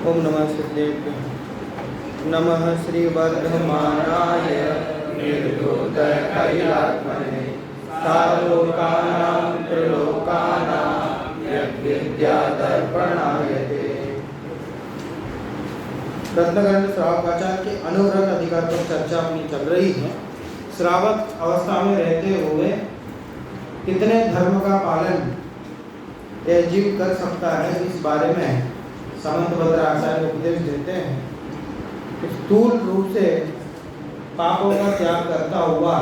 ओम नमः सिद्धेभ्यो नमः श्रीवर्धमानाय निर्धूतकैलात्मने सालोकानां त्रिलोकानां यद्विद्यादर्पणाय ते। रत्नगंध श्रावकाचार्य के अनुव्रत अधिकार पर चर्चा अपनी चल रही है। श्रावक अवस्था में रहते हुए कितने धर्म का पालन यह जीव कर सकता है, इस बारे में समंतभद्र आचार्य उपदेश देते हैं। स्थूल रूप से पापों का त्याग करता हुआ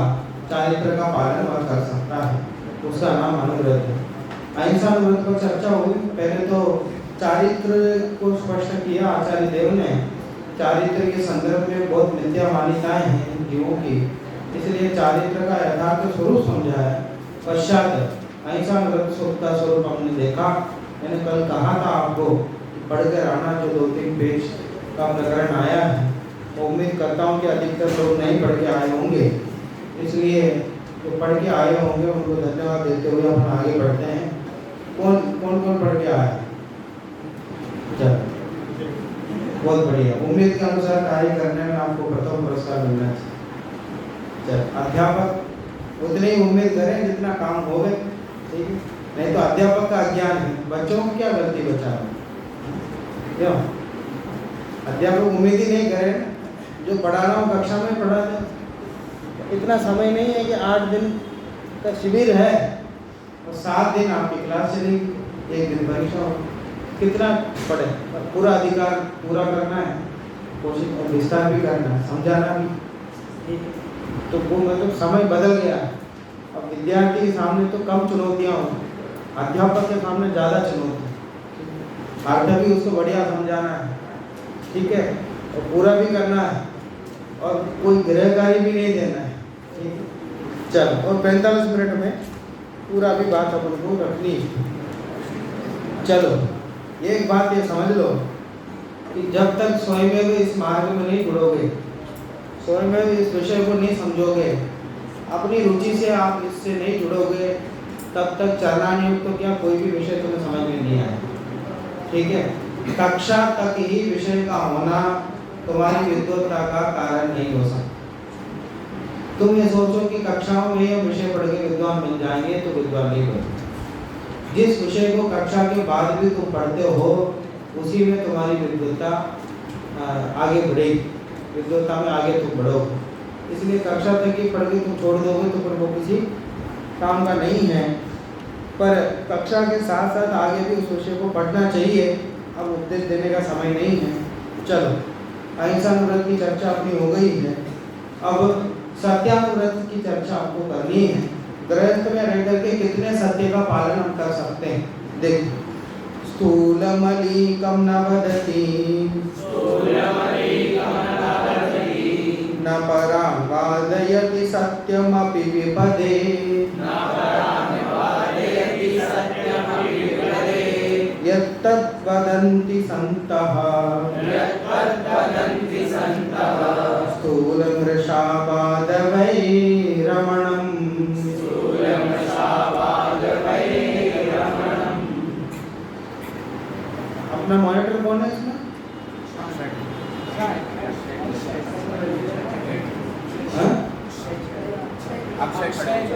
चारित्र का पालन वह कर सकता है, उसका नाम अनुव्रत है। अहिंसा अनुव्रत पर चर्चा हुई। पहले तो चारित्र को स्पष्ट किया आचार्य देव ने। चारित्र के संदर्भ में बहुत मिथ्या मान्यताएं हैं इन जीवों की, इसलिए चारित्र का यथार्थ स्वरूप समझा है। पश्चात अहिंसा अनुव्रत का स्वरूप हमने देखा। मैंने कल कहा था आपको पढ़कर आना, जो 2-3 पेज का प्रकरण आया है। तो उम्मीद करता हूँ कि अधिकतर लोग नहीं पढ़ के आए होंगे, इसलिए जो पढ़ के आए होंगे उनको धन्यवाद देते हुए हम आगे बढ़ते हैं। कौन पढ़ के आया? चलो, बहुत बढ़िया। उम्मीद के अनुसार कार्य करने में आपको प्रथम पुरस्कार मिलना चाहिए। चलो, अध्यापक उतनी ही उम्मीद करें जितना काम हो गए, ठीक है? नहीं तो अध्यापक का अज्ञान है। बच्चों को क्या गलती बचा है? क्यों अध्यापक उम्मीद ही नहीं करे? जो पढ़ाना हो कक्षा में पढ़ा दे। इतना समय नहीं है कि 8 दिन का शिविर है और 7 दिन आपकी क्लास चलेगी, 1 दिन परीक्षा हो। कितना पढ़े? पूरा अधिकार पूरा करना है, कोशिश और विस्तार भी करना है, समझाना भी, ठीक है? तो वो मतलब समय बदल गया है। अब विद्यार्थी के सामने तो कम चुनौतियाँ हों, अध्यापक के सामने ज़्यादा चुनौती। अर्थ भी उसको बढ़िया समझाना है, ठीक है, और पूरा भी करना है, और कोई गृहकार्य भी नहीं देना है, ठीक है? चलो, और 45 मिनट में पूरा भी बात अपन को रखनी है। चलो, एक बात ये समझ लो कि जब तक स्वयं इस मार्ग में नहीं जुड़ोगे, स्वयं इस विषय को नहीं समझोगे, अपनी रुचि से आप इससे नहीं जुड़ोगे, तब तक चरणायुक्त तो क्या कोई भी विषय तुम्हें समझ में नहीं आएगा, ठीक है? कक्षा तक ही विषय का होना तुम्हारी विद्वत्ता का कारण नहीं हो सकता। तुम ये सोचो कि कक्षाओं में यह विषय पढ़ के विद्वान बन जाएंगे, तो विद्वान नहीं बनते। जिस विषय को कक्षा के बाद भी तुम पढ़ते हो, उसी में तुम्हारी विद्वत्ता आगे बढ़ेगी, विद्वत्ता में आगे तुम बढ़ोगे। इसलिए कक्षा तक ही पढ़ के तुम छोड़ दोगे तो फिर वो किसी काम का नहीं है। पर कक्षा के साथ साथ आगे भी उस विषय को पढ़ना चाहिए। अब उपदेश देने का समय नहीं है। चलो, अहिंसा अनुव्रत की चर्चा अपनी हो गई है। अब सत्यानुव्रत की चर्चा आपको करनी है। गृहस्थ में रह करके कितने सत्य का पालन हम कर सकते हैं? देखो, स्थूलमलीकं न वदति न परां वादयति सत्यमपि विपदे यत्तद्वदन्ति सन्तः स्थूलमृषावादवैरमणम्। अपना मॉनिटर कौन है इसमें?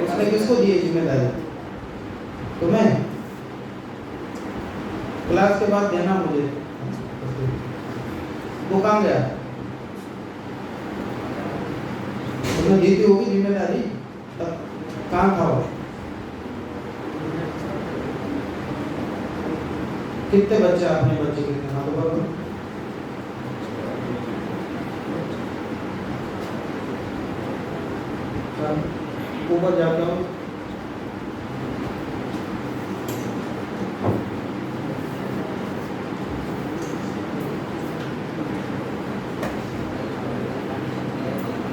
उसने किसको दी है जिम्मेदारी? तुम्हें? क्लास के बाद देना मुझे। वो कहाँ गया? तुमने दी थी होगी जिम्मेदारी, तब कहाँ था वो? कितने बच्चे? अपने बच्चे कितने? हाँ, तो बोलो। ऊपर जाता हूँ।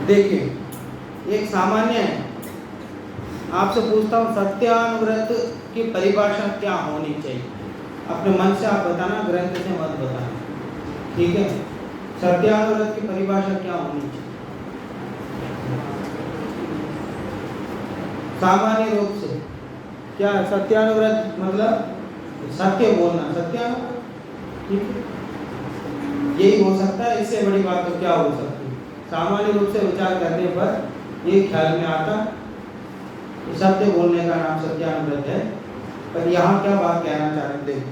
देखिए, एक सामान्य है, आपसे पूछता हूँ सत्यानुव्रत की परिभाषा क्या होनी चाहिए? अपने मन से आप बताना, ग्रंथ से मत बताना, ठीक है? सत्यानुव्रत की परिभाषा क्या होनी चाहिए? सामान्य रूप से क्या है? सत्यानुव्रत मतलब सत्य बोलना, सत्यानुव्रत, ठीक है? यही हो सकता है, इससे बड़ी बात तो क्या हो सकती है। सामान्य रूप से विचार करने पर ये ख्याल में आता कि सत्य बोलने का नाम सत्यानुव्रत है। पर यहाँ क्या बात कहना चाहते हैं,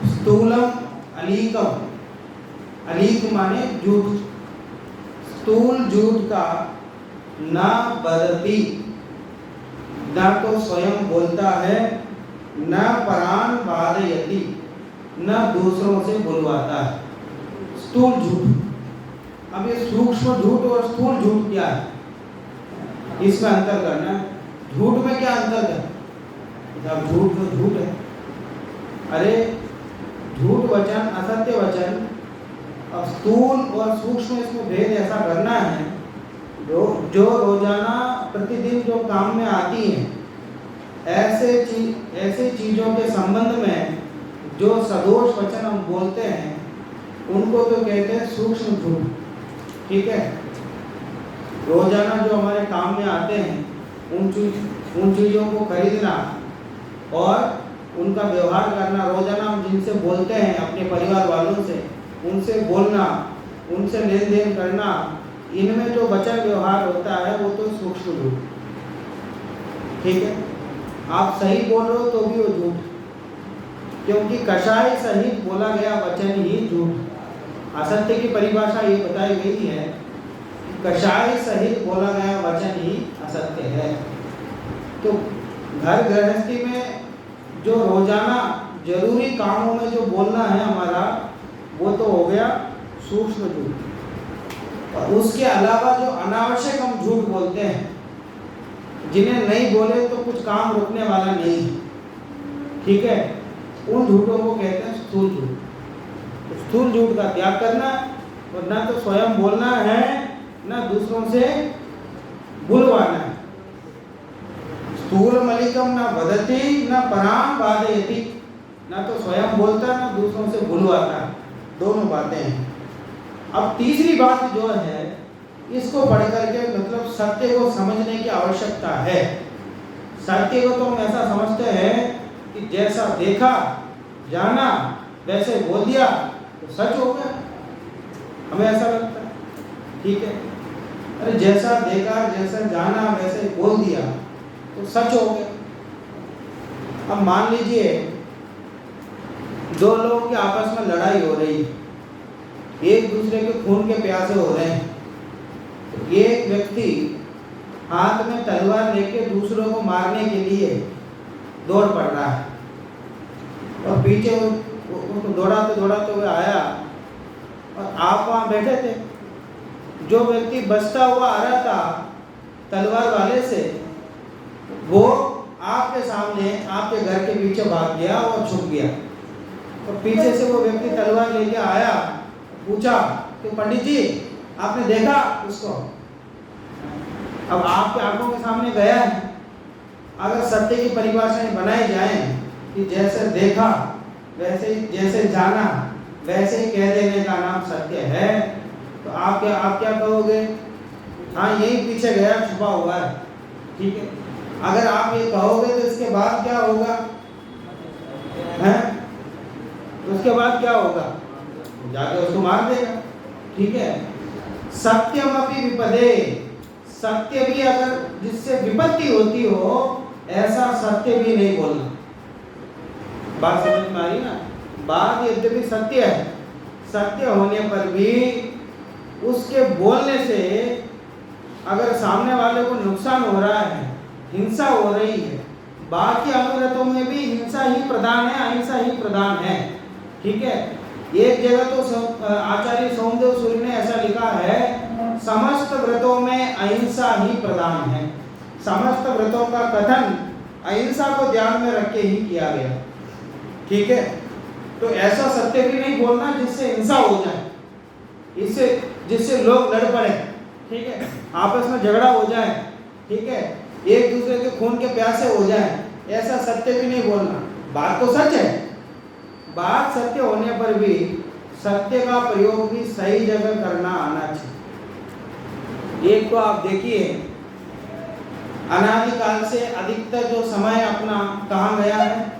स्थूलम अलीकम, अलीक माने झूठ, स्थूल झूठ का ना बदती, ना तो स्वयं बोलता है, न परान वादयति, न दूसरों से बुलवाता है। स्थूल झूठ। अब ये सूक्ष्म झूठ और स्थूल झूठ क्या है, इसमें अंतर करना है। झूठ में क्या अंतर है? अब झूठ तो झूठ है। अरे झूठ वचन, असत्य वचन, अब स्थूल और सूक्ष्म इसमें भेद ऐसा करना है, जो रोजाना प्रतिदिन जो काम में आती हैं, ऐसे चीजों के संबंध में जो सदोष वचन हम बोलते हैं, उनको तो कहते हैं सूक्ष्म झूठ। ठीक है, रोजाना जो हमारे काम में आते हैं, उन चीजों को खरीदना और उनका व्यवहार करना, रोजाना हम जिनसे बोलते हैं, अपने परिवार वालों से, उनसे बोलना, उनसे लेन देन करना, इनमें जो वचन व्यवहार होता है वो तो सूक्ष्म झूठ। ठीक है, आप सही बोल रहे हो तो भी वो झूठ, क्योंकि कषाय सहित बोला गया वचन ही झूठ। असत्य की परिभाषा ये बताई गई है, कषाय सहित बोला गया वचन ही असत्य है। तो घर गृहस्थी में जो रोजाना जरूरी कामों में जो बोलना है हमारा, वो तो हो गया सूक्ष्म झूठ। और उसके अलावा जो अनावश्यक हम झूठ बोलते हैं, जिन्हें नहीं बोले तो कुछ काम रुकने वाला नहीं है, ठीक है, उन झूठों को कहते हैं स्थूल झूठ। स्थूल झूठ का त्याग करना, और ना तो स्वयं बोलना है, ना दूसरों से बुलवाना है। स्थूल मलिकम ना वदति ना पराम वादयति, ना तो स्वयं बोलता ना दूसरों से बुलवाता, दोनों बातें हैं। अब तीसरी बात जो है, इसको पढ़ करके मतलब सत्य को समझने की आवश्यकता है। सत्य को तो हम ऐसा समझते हैं कि जैसा देखा जाना वैसे बोल दिया तो सच हो गया, हमें ऐसा लगता है। ठीक है, अरे जैसा देखा जैसा जाना वैसे बोल दिया तो सच हो गया। अब मान लीजिए दो लोगों की आपस में लड़ाई हो रही है, एक दूसरे के खून के प्यासे हो रहे हैं। एक व्यक्ति हाथ में तलवार लेके दूसरों को मारने के लिए दौड़ पड़ रहा है, और पीछे वो दौड़ाते हुए आया, और आप वहाँ बैठे थे। जो व्यक्ति बचता हुआ आ रहा था तलवार वाले से, वो आपके सामने आपके घर के पीछे भाग गया और छुप गया। और पीछे से वो व्यक्ति तलवार लेके आया, पूछा कि पंडित जी आपने देखा उसको? अब आपके आंखों के सामने गया है। अगर सत्य की परिभाषाएं बनाई जाए कि जैसे देखा वैसे ही, जैसे जाना वैसे ही कह देने का नाम सत्य है, तो आप क्या कहोगे? हाँ, यही पीछे गया, छुपा हुआ है। ठीक है, अगर आप ये कहोगे तो इसके बाद क्या होगा? हैं? उसके बाद क्या होगा? जाके उसको मार देगा। ठीक है, सत्यमपि विपदे, सत्य भी अगर जिससे विपत्ति होती हो, ऐसा सत्य भी नहीं बोलना। बात समझ में आ रही ना? बात यद्यपि सत्य है, सत्य होने पर भी उसके बोलने से अगर सामने वाले को नुकसान हो रहा है, हिंसा हो रही है, बाकी अनुव्रतों में भी हिंसा ही प्रधान है, अहिंसा ही प्रधान है। ठीक है, एक जगह तो आचार्य सोमदेव सूर्य ने ऐसा लिखा है, समस्त व्रतों में अहिंसा ही प्रधान है। समस्त व्रतों का कथन अहिंसा को ध्यान में रख के ही किया गया। ठीक है, तो ऐसा सत्य भी नहीं बोलना जिससे हिंसा हो जाए, इससे जिससे लोग लड़ पड़े। ठीक है, आपस में झगड़ा हो जाए। ठीक है, एक दूसरे के खून के प्यासे हो जाए, ऐसा सत्य भी नहीं बोलना। बात तो सच है, बात सत्य होने पर भी सत्य का प्रयोग भी सही जगह करना आना चाहिए। एक तो आप देखिए, अनादिकाल से अधिकतर जो समय अपना कहाँ गया है?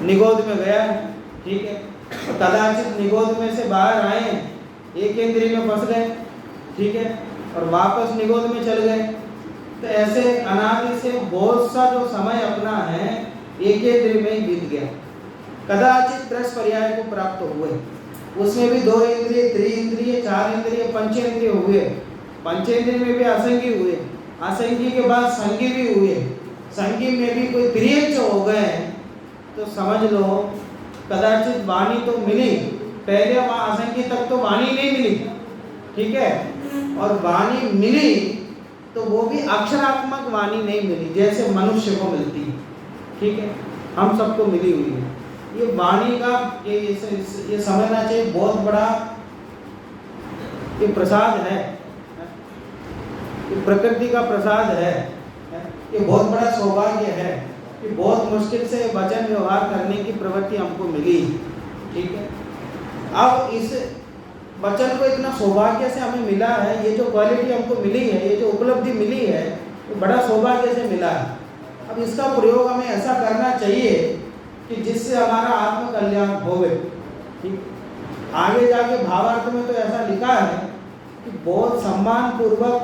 निगोद में गया है। ठीक है, कदाचित निगोद में से बाहर आए, एक इंद्रिय में फंस गए, ठीक है, और वापस निगोद में चल गए। तो ऐसे अनादि से बहुत सा जो समय अपना है एक इंद्रिय में ही बीत गया। कदाचित त्रस पर्याय को प्राप्त हुए, उसमें भी 2 इंद्रिय, 3 इंद्रिय, 4 इंद्रिय, पंचेंद्रिय हुए। पंचेंद्रिय में भी असंगी हुए, असंगी के बाद संगी भी हुए, संगी में भी कोई त्रियंच हो गए। तो समझ लो कदाचित वाणी तो मिली, पहले वहाँ असंगी तक तो वाणी नहीं मिली, ठीक है, और वाणी मिली तो वो भी अक्षरात्मक वाणी नहीं मिली जैसे मनुष्य को मिलती है, ठीक है, हम सबको मिली हुई है। ये वाणी का ये समझना चाहिए, बहुत बड़ा ये प्रसाद है, ये प्रकृति का प्रसाद है, ये बहुत बड़ा सौभाग्य है कि बहुत मुश्किल से वचन व्यवहार करने की प्रवृत्ति हमको मिली, ठीक है। अब इस वचन को इतना सौभाग्य से हमें मिला है, ये जो क्वालिटी हमको मिली है, ये जो उपलब्धि मिली है, वो बड़ा सौभाग्य से मिला है। अब इसका प्रयोग हमें ऐसा करना चाहिए कि जिससे हमारा आत्म कल्याण होवे, ठीक। आगे जाके भावार्थ में तो ऐसा लिखा है कि बहुत सम्मान पूर्वक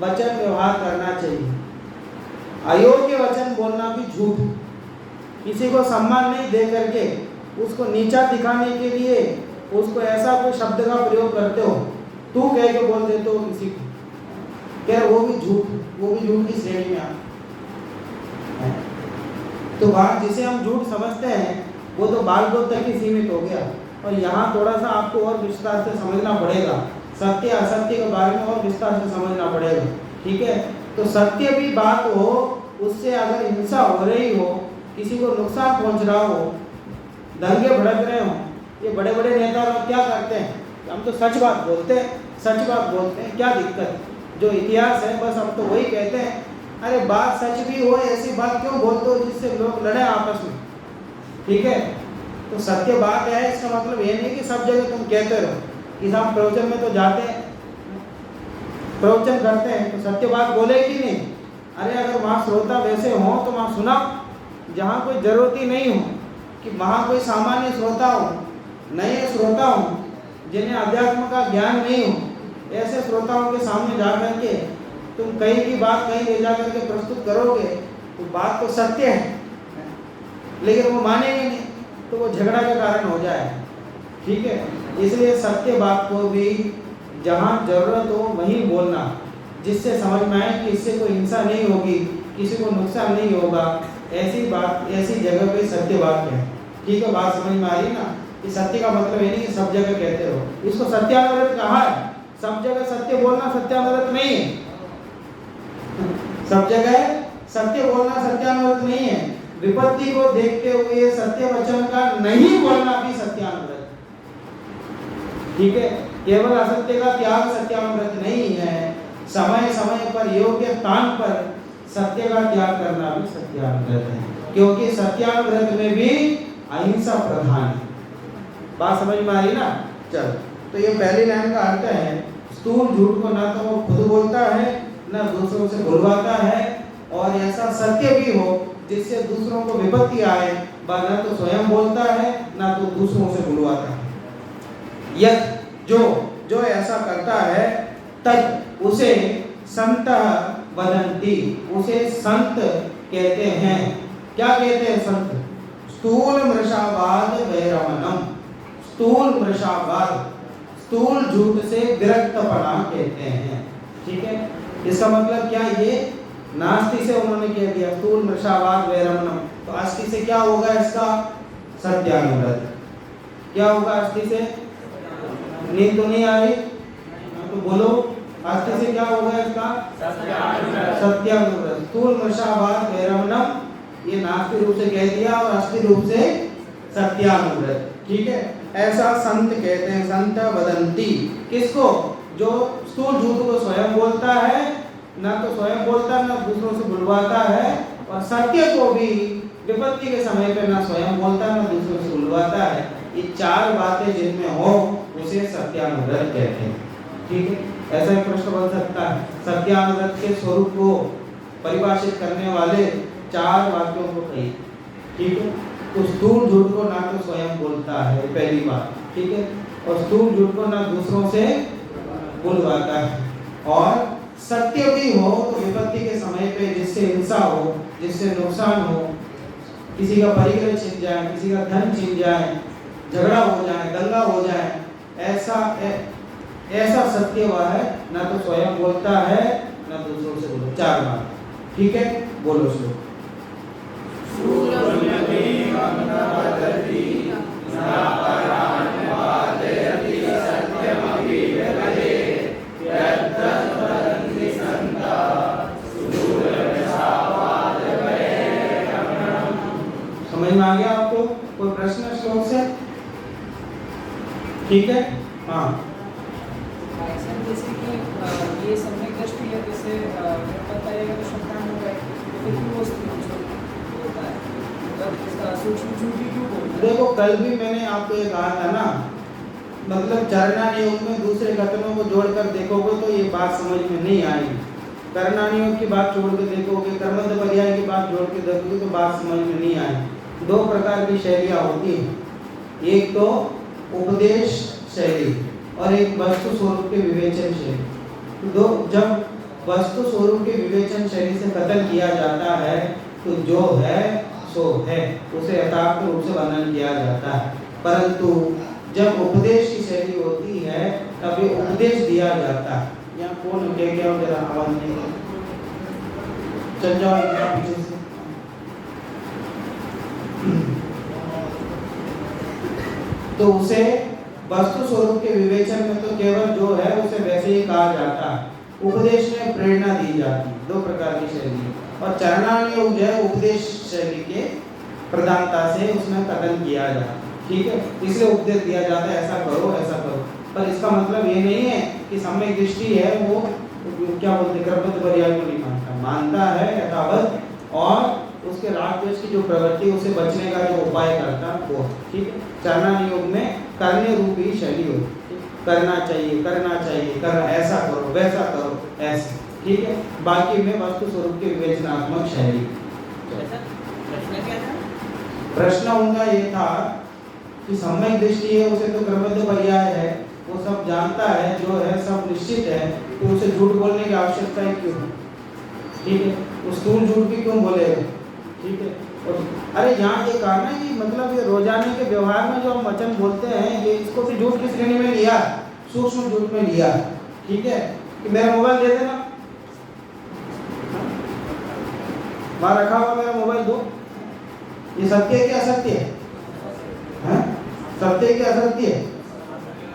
वचन व्यवहार करना चाहिए। अयोग्य वचन बोलना भी झूठ, किसी को सम्मान नहीं दे करके उसको नीचा दिखाने के लिए उसको ऐसा कोई शब्द का प्रयोग करते हो, तू कह के बोल देते हो किसी को, क्या वो भी झूठ, वो भी झूठ की श्रेणी में आता। तो वहाँ जिसे हम झूठ समझते हैं वो तो बाल बोध तक ही सीमित हो गया, और यहाँ थोड़ा सा आपको और विस्तार से समझना पड़ेगा, सत्य असत्य के बारे में और विस्तार से समझना पड़ेगा, ठीक है। तो सत्य भी बात हो, उससे अगर हिंसा हो रही हो, किसी को नुकसान पहुंच रहा हो, दंगे भड़क रहे हो, ये बड़े बड़े नेता लोग क्या करते हैं, हम तो सच बात बोलते हैं, सच बात बोलते हैं, क्या दिक्कत, जो इतिहास है बस हम तो वही कहते हैं, अरे बात सच भी हो, ऐसी बात क्यों बोलते हो जिससे लोग लड़े आपस में, ठीक है। तो सत्य बात है, इसका मतलब ये नहीं कि सब जगह तुम कहते रहो कि हम प्रवचन में तो जाते हैं, प्रवचन करते हैं तो सत्य बात बोले कि नहीं, अरे अगर वहाँ श्रोता वैसे हो तो वहाँ सुना, जहाँ कोई जरूरत ही नहीं हो कि वहाँ कोई सामान्य श्रोता हो, नए श्रोता हो जिन्हें अध्यात्म का ज्ञान नहीं हो, ऐसे श्रोताओं के सामने जा करके तुम कहीं की बात कहीं ले जा करके प्रस्तुत करोगे तो बात तो सत्य है, लेकिन वो मानेंगे नहीं तो वो झगड़ा का कारण हो जाए, ठीक है। इसलिए सत्य बात को भी जहाँ जरूरत हो वहीं बोलना, जिससे समझ में आए कि इससे कोई हिंसा नहीं होगी, किसी को नुकसान नहीं होगा, ऐसी बात ऐसी जगह पे सत्य बात है, ठीक है। बात समझ में आ रही ना, कि सत्य का मतलब ये नहीं कि सब जगह कहते रहो, इसको सत्यानुव्रत कहा है। सब जगह सत्य बोलना सत्यानुव्रत नहीं है, सब जगह सत्य बोलना सत्यानुव्रत नहीं है। विपत्ति को देखते हुए सत्य वचन का नहीं बोलना भी सत्यानुव्रत, ठीक है। केवल असत्य का त्याग सत्यानुव्रत नहीं है, समय समय पर योग्य स्थान पर सत्य का त्याग करना भी सत्यानुव्रत है, क्योंकि सत्यानुव्रत में भी अहिंसा प्रधान है। बात समझ में आ रही ना। चल, तो ये पहली लाइन का अर्थ है, स्थूल झूठ को ना तो वो खुद बोलता है ना दूसरों से बुलवाता है, और ऐसा सत्य भी हो जिससे दूसरों को विपत्ति आए, ना तो स्वयं बोलता है ना तो दूसरों से बुलवाता है। यद जो ऐसा करता है तद उसे संत वदंती, उसे संत कहते हैं। क्या कहते हैं संत? स्थूल मृषावाद वैरमणम, स्थूल मृषावाद, स्थूल झूठ से विरक्तपना कहते हैं, ठीक है। इसका मतलब क्या, ये नास्ति से उन्होंने कह दिया स्थूल मृषावाद वैरमणम, तो अस्थि से क्या होगा इसका? सत्यानुव्रत। क्या होगा अस्थि से? नींद तो नहीं आ रही तो बोलो, अस्थि से क्या होगा इसका? सत्यानुव्रत। स्थूल मृषावाद वैरमणम, ये नास्ति रूप से कह दिया, और अस्थि रूप से सत्यानुव्रत, ठीक है। ऐसा संत कहते हैं, संत वदंती। किसको? जो स्थूल झूठ को स्वयं बोलता है, ना तो स्वयं बोलता है ना दूसरों से बुलवाता है, और सत्य को भी विपत्ति के समय पे ना स्वयं बोलता है ना दूसरों से बुलवाता है। ये चार बातें जिनमें हो उसे सत्यानुव्रत कहते हैं, ठीक है। ऐसा एक प्रश्न बन सकता है, सत्यानुव्रत के स्वरूप को परिभाषित करने वाले चार वाक्यों को कहिए, ठीक है। तो स्थूल झूठ को ना तो स्वयं बोलता करता है, पहली बात, ठीक है। और स्थूल झूठ को ना दूसरों से बुलवाता है। और सत्य भी हो तो विपत्ति के समय पे जिससे हिंसा हो, जिससे नुकसान हो, किसी का परिग्रह छिन जाए, किसी का धन छिन जाए, झगड़ा हो जाए, दंगा हो जाए, ऐसा सत्य वह है, ना तो स्वयं बोलता है ना दूसरों से बोलता। 4 बार, ठीक है। बोलो श्लोक। समझ में आ गया आपको? कोई प्रश्न श्लोक से? ठीक है, हाँ। जैसे कि ये सम्यक दृष्टि है, जैसे पता है कि शब्दान हो गए तो फिर वो होता है, मतलब इसका सूक्ष्म झूठ भी क्यों बोलते हैं? देखो, कल भी मैंने आपको ये कहा था ना, मतलब चरणानुयोग में दूसरे कथनों को जोड़कर देखोगे तो ये बात समझ में नहीं आएगी। कर्णानुयोग की बात छोड़ के देखोगे, कर्मठ पर्याय की बात जोड़ के देखोगे तो बात समझ में नहीं आएगी। 2 प्रकार की शैलियाँ होती हैं, एक तो उपदेश शैली और एक वस्तु स्वरूप के विवेचन शैली। जब वस्तु स्वरूप के विवेचन शैली से कथन किया जाता है तो जो है सो है, उसे यथार्थ रूप से वर्णन किया जाता है। परंतु जब उपदेश की शैली होती है तब ये उपदेश दिया जाता है। यहाँ कौन कह गया जरा आवाज नहीं, चल जाओ पीछे से। तो उसे वस्तु स्वरूप के विवेचन में तो केवल जो है उसे वैसे ही कहा जाता है, उपदेश में प्रेरणा दी जाती है। 2 प्रकार की शैली। और चरणानुयोग जो है उपदेश शैली के प्रधानता से उसमें कथन किया जाता है, ठीक है। इसलिए उपदेश दिया जाता है, ऐसा करो ऐसा करो। पर इसका मतलब ये नहीं है कि सम्यक दृष्टि है वो क्या बोलते हैं, कर्मठ पर्याय को नहीं मानता है यथावत, और उसके राग द्वेष की जो प्रवृत्ति उसे बचने का जो उपाय करता वो, ठीक है। चरणानुयोग में करने रूपी शैली होती है, करना चाहिए करना चाहिए, करना, ऐसा करो वैसा करो ऐसे, ठीक है। बाकी में वस्तु स्वरूप की विवेचनात्मक शैली। प्रश्न उनका ये था कि सम्यक दृष्टि है उसे तो कर्मठ पर्याय है, वो सब जानता है, जो है सब निश्चित है, तो उसे झूठ बोलने की आवश्यकता है क्यों, ठीक है। वो स्थूल झूठ भी क्यों बोलेगा, ठीक है। और अरे यहाँ ये कहा ना कि मतलब ये रोजाने के व्यवहार में जो हम वचन बोलते हैं, ये इसको भी झूठ की श्रेणी में लिया, सूक्ष्म झूठ में लिया, ठीक है। कि मेरा मोबाइल दे देना, वहां रखा हुआ मेरा मोबाइल दो, ये सत्य है कि असत्य है? सत्य है कि असत्य है?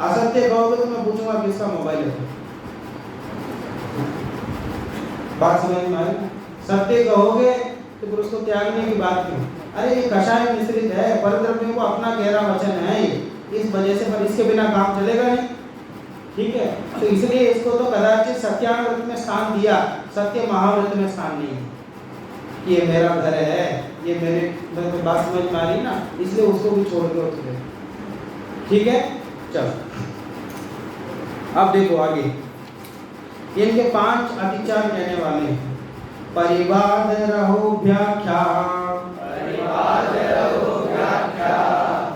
असत्य कहोगे तो मैं पूछूंगा किसका मोबाइल है। बात समझ में आई? सत्य कहोगे तो फिर उसको त्यागने की बात क्यों? अरे ये कषाय मिश्रित है, परद्रव्यों को अपना गहरा वचन है ये, इस वजह से, पर इसके बिना काम चलेगा नहीं, ठीक है। तो इसलिए इसको तो कदाचित सत्यानुव्रत में स्थान दिया, सत्य महाव्रत में स्थान नहीं। ये मेरा घर है, ये मेरे बात समझ में आ रही ना, इसलिए उसको भी छोड़ के उठे, ठीक है। चलो अब देखो आगे, इनके 5 अतिचार कहने वाले हैं। परिवाद रहो व्याख्या,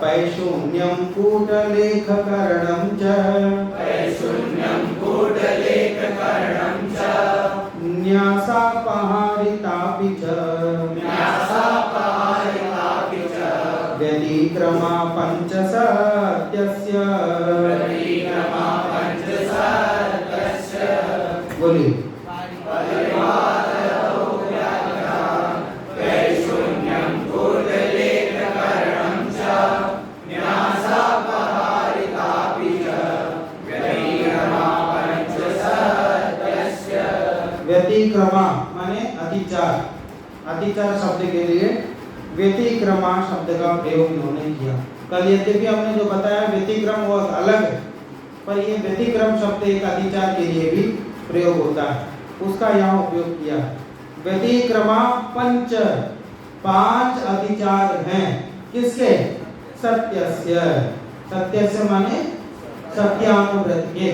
पैशून्यम कूटलेखकरणं च, न्यासापहारितापि च, व्यतिक्रमा पंचसत्यस्य, बोलिए। व्यतिक्रमा माने अतिचार, अतिचार शब्द के लिए व्यतिक्रमा शब्द का प्रयोग इन्होंने किया। कल यद्यपि हमने जो बताया व्यतिक्रम वो अलग है, पर ये व्यतिक्रम शब्द एक अतिचार के लिए भी प्रयोग होता है, उसका यहाँ उपयोग किया। व्यतिक्रमा 5 अतिचार हैं, किसके? सत्यस्य। सत्यस्य माने सत्यानुव्रत के,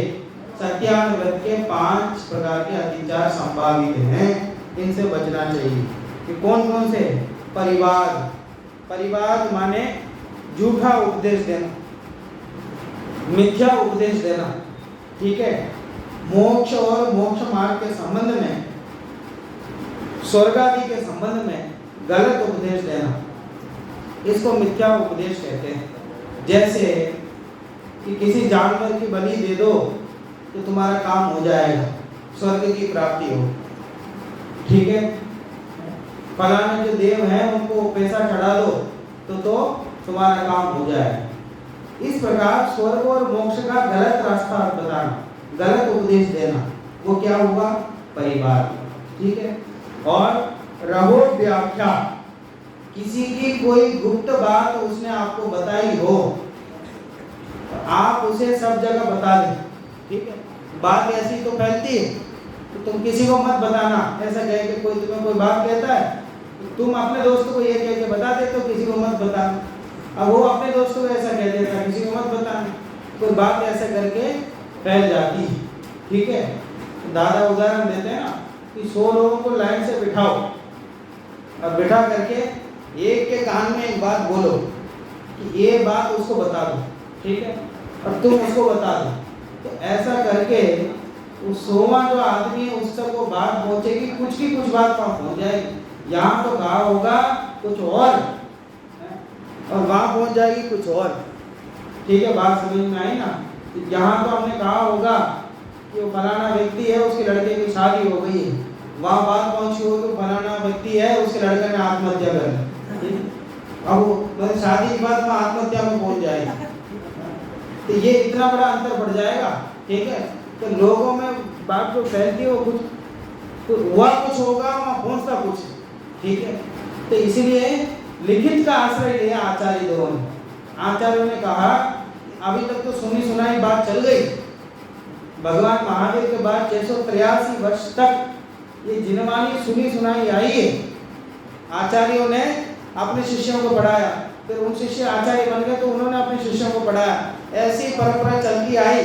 सत्यानुव्रत के 5 प्रकार के अतिचार संभावित हैं, इनसे बचना चाहिए। कि कौन कौन से? परिवाद, परिवाद माने झूठा उपदेश देना, मिथ्या उपदेश देना, ठीक है। मोक्ष और मोक्ष मार्ग के संबंध में, स्वर्ग आदि के संबंध में गलत उपदेश देना, इसको मिथ्या उपदेश कहते हैं। जैसे कि किसी जानवर की बलि दे दो तो तुम्हारा काम हो जाएगा, स्वर्ग की प्राप्ति हो, ठीक है। फलाने जो देव हैं उनको पैसा चढ़ा दो तो तुम्हारा काम हो जाएगा। इस प्रकार स्वर्ग और मोक्ष का गलत रास्ता बताना, गलत उपदेश देना, वो क्या हुआ? परिवार, ठीक है। और रहो व्याख्या, किसी की कोई गुप्त बात उसने आपको बताई हो तो आप उसे सब जगह बता दें, ठीक है। बात ऐसी तो फैलती है तो तुम किसी को मत बताना, ऐसा कह के कोई तुम्हें कोई बात कहता है तो तुम अपने दोस्त को ये कह के बता देते हो किसी को मत बताना। अब वो अपने दोस्त को ऐसा कह देता किसी को मत बताना, कोई बात ऐसा करके फैल जाती है, ठीक है। तो दादा उदाहरण देते हैं ना कि 100 लोगों को लाइन से बिठाओ, अब बिठा करके एक के कान में एक बात बोलो कि ये बात उसको बता दो, ठीक है, और तुम उसको बता दो। तो ऐसा करके उस 100वां जो आदमी है उस तक वो बात पहुंचेगी, कुछ की कुछ बात वहां पहुंच जाएगी। यहाँ तो कहा होगा कुछ और वहां पहुंच जाएगी कुछ और, ठीक है। बात समझ में आई ना? यहाँ तो हमने कहा होगा कि वो फलाना व्यक्ति है, उसके लड़के की शादी हो गई है, वहाँ बात पहुंची हो तो फलाना व्यक्ति है, उसके लड़के ने आत्महत्या कर ली, अब शादी के बाद वहाँ आत्महत्या में पहुंच जाएगी। तो ये इतना बड़ा अंतर बढ़ जाएगा, ठीक है। तो लोगों में बात जो फैलती है वो कुछ तो हुआ कुछ होगा, वहाँ पहुँचता कुछ, ठीक है। तो इसीलिए लिखित का आश्रय लिया आचार्य देवों ने। आचार्यों ने कहा अभी तक तो सुनी सुनाई बात चल गई, भगवान महावीर के बाद 683 वर्ष तक ये जिनवानी सुनी सुनाई आई है। आचार्यों ने अपने शिष्यों को पढ़ाया, फिर उन शिष्य आचार्य बन गए तो उन्होंने अपने शिष्यों को पढ़ाया, ऐसी परंपरा चलती आई।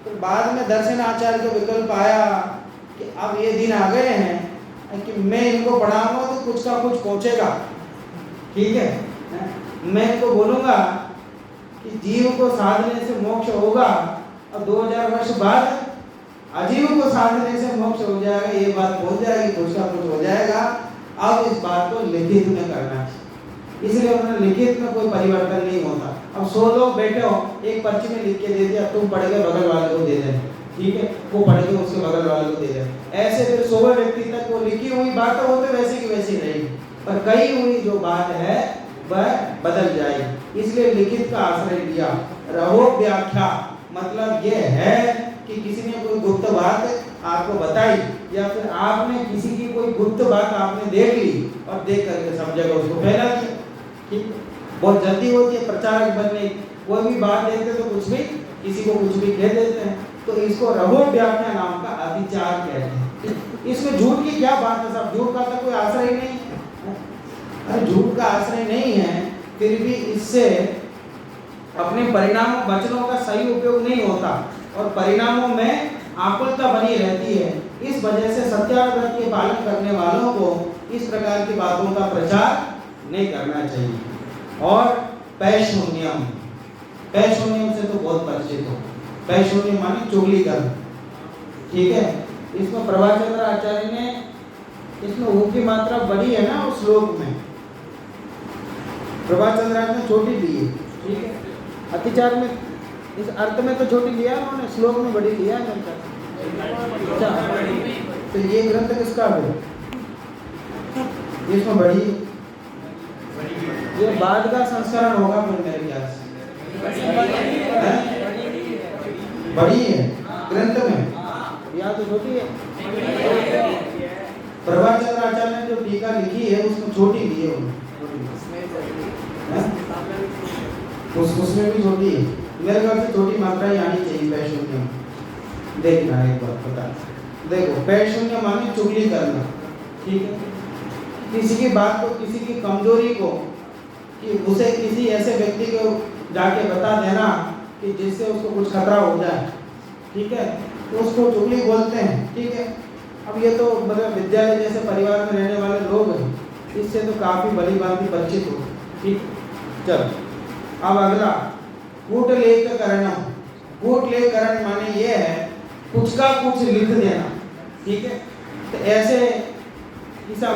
तो बाद में दर्शन आचार्य को विकल्प आया कि अब ये दिन आ गए हैं कि मैं इनको पढ़ाऊंगा तो कुछ का कुछ पहुंचेगा, ठीक है। मैं इनको बोलूंगा कि जीव को साधने से मोक्ष होगा और 2000 वर्ष बाद अजीव को साधने से मोक्ष हो जाएगा, ये बात पहुंच जाएगी, कुछ का कुछ हो जाएगा। अब इस बात को लिखित में करना चाहिए, इसलिए उन्होंने लिखित में कोई परिवर्तन नहीं होता। अब 100 लोग बैठे हो, एक पर्ची में लिख के दे दिया, तुम पढ़ के बगल वाले को दे दें, ठीक है, वो पढ़ के उसके बगल वाले को दे दें। ऐसे फिर 100 व्यक्ति तक वो लिखी हुई बात तो होते वैसी की वैसी रहेगी, पर कही हुई जो बात है वह बदल जाएगी। इसलिए लिखित का आश्रय लिया। रहो व्याख्या मतलब ये है कि किसी ने कोई गुप्त बात आपको बताई या फिर आपने किसी की कोई गुप्त बात आपने देख ली और देख करके सब जगह उसको फैला दिया, ठीक। बहुत जल्दी होती है प्रचारक बनने, कोई भी बात देखते तो कुछ भी किसी को कुछ भी कह देते हैं, तो इसको रहो व्याख्या नाम का अतिचार कहते हैं। इसमें झूठ की क्या बात है साहब, झूठ का तो कोई आश्रय नहीं है। अरे झूठ का आश्रय नहीं है, फिर भी इससे अपने परिणामों वचनों का सही उपयोग नहीं होता और परिणामों में आकुलता बनी रहती है। इस वजह से सत्याव्रत के पालन करने वालों को इस प्रकार की बातों का प्रचार नहीं करना चाहिए। और पैशून्यम, पैशून्यम से तो बहुत परिचित हो। पैशून्यम माने चुगली करना, ठीक है। इसमें प्रभाचंद्र आचार्य ने इसमें ऊ की मात्रा बड़ी है ना उस श्लोक में, प्रभाचंद्र ने छोटी ली है, ठीक है। अतिचार में इस अर्थ में तो छोटी लिया उन्होंने, श्लोक में बड़ी लिया है। अच्छा, तो ये ग्रंथ किसका है? इसमें बड़ी, ये बाद का संस्करण होगा फिर मेरे ख्याल से। बड़ी है ग्रंथ में, या तो छोटी है। प्रभाचंद्र आचार्य ने जो टीका लिखी है उसमें छोटी ली है उन्होंने, उसमें भी छोटी है। मेरे ख्याल से छोटी मात्रा ही आनी चाहिए पैशून्य। देखना एक बार पता, देखो पैशून्य माने चुगली करना, ठीक है। किसी की बात को, किसी की कमजोरी को कि उसे किसी ऐसे व्यक्ति को जाके बता देना कि जिससे उसको कुछ खतरा हो जाए, ठीक है, तो उसको चुगली बोलते हैं, ठीक है। अब ये तो मतलब विद्यालय जैसे परिवार में रहने वाले लोग हैं, इससे तो काफ़ी भली भांति परिचित हो, ठीक। चलो अब अगला कूटलेखकरणम। कूटलेखकरण माने ये है कुछ का कुछ लिख देना, ठीक है। तो ऐसे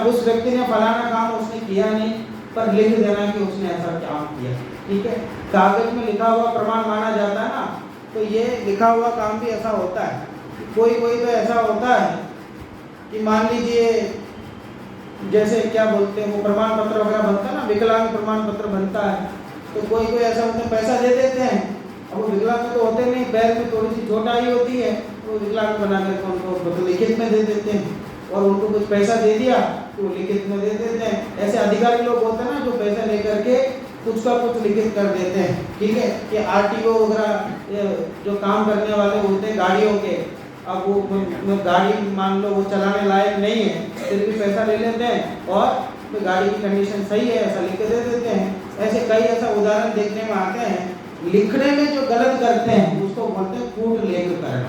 उस व्यक्ति ने फलाना काम उसने किया नहीं, पर लिख देना कि उसने ऐसा काम किया, ठीक है। कागज में लिखा हुआ प्रमाण माना जाता है ना, तो ये लिखा हुआ काम भी ऐसा होता है। कोई कोई तो ऐसा होता है कि मान लीजिए जैसे क्या बोलते हैं वो प्रमाण पत्र वगैरह बनता है ना, विकलांग प्रमाण पत्र बनता है, तो कोई कोई ऐसा होता है पैसा दे देते हैं। अब वो विकलांग तो होते नहीं, पैर में थोड़ी सी चोट आई होती है, वो विकलांग बना कर उनको लिखित में दे देते हैं, और उनको कुछ पैसा दे दिया तो वो लिखित में दे देते हैं। ऐसे अधिकारी लोग होते हैं ना जो पैसा लेकर के कुछ का कुछ लिखित कर देते हैं, ठीक है। कि आरटीओ वगैरह जो काम करने वाले होते हैं गाड़ियों के, अब वो गाड़ी मान लो वो चलाने लायक नहीं है, फिर भी पैसा ले लेते हैं और तो गाड़ी की कंडीशन सही है ऐसा लिख के दे देते हैं। ऐसे कई ऐसा उदाहरण देखने में आते हैं। लिखने में जो गलत करते हैं उसको बोलते हैं कूटलेखकरण,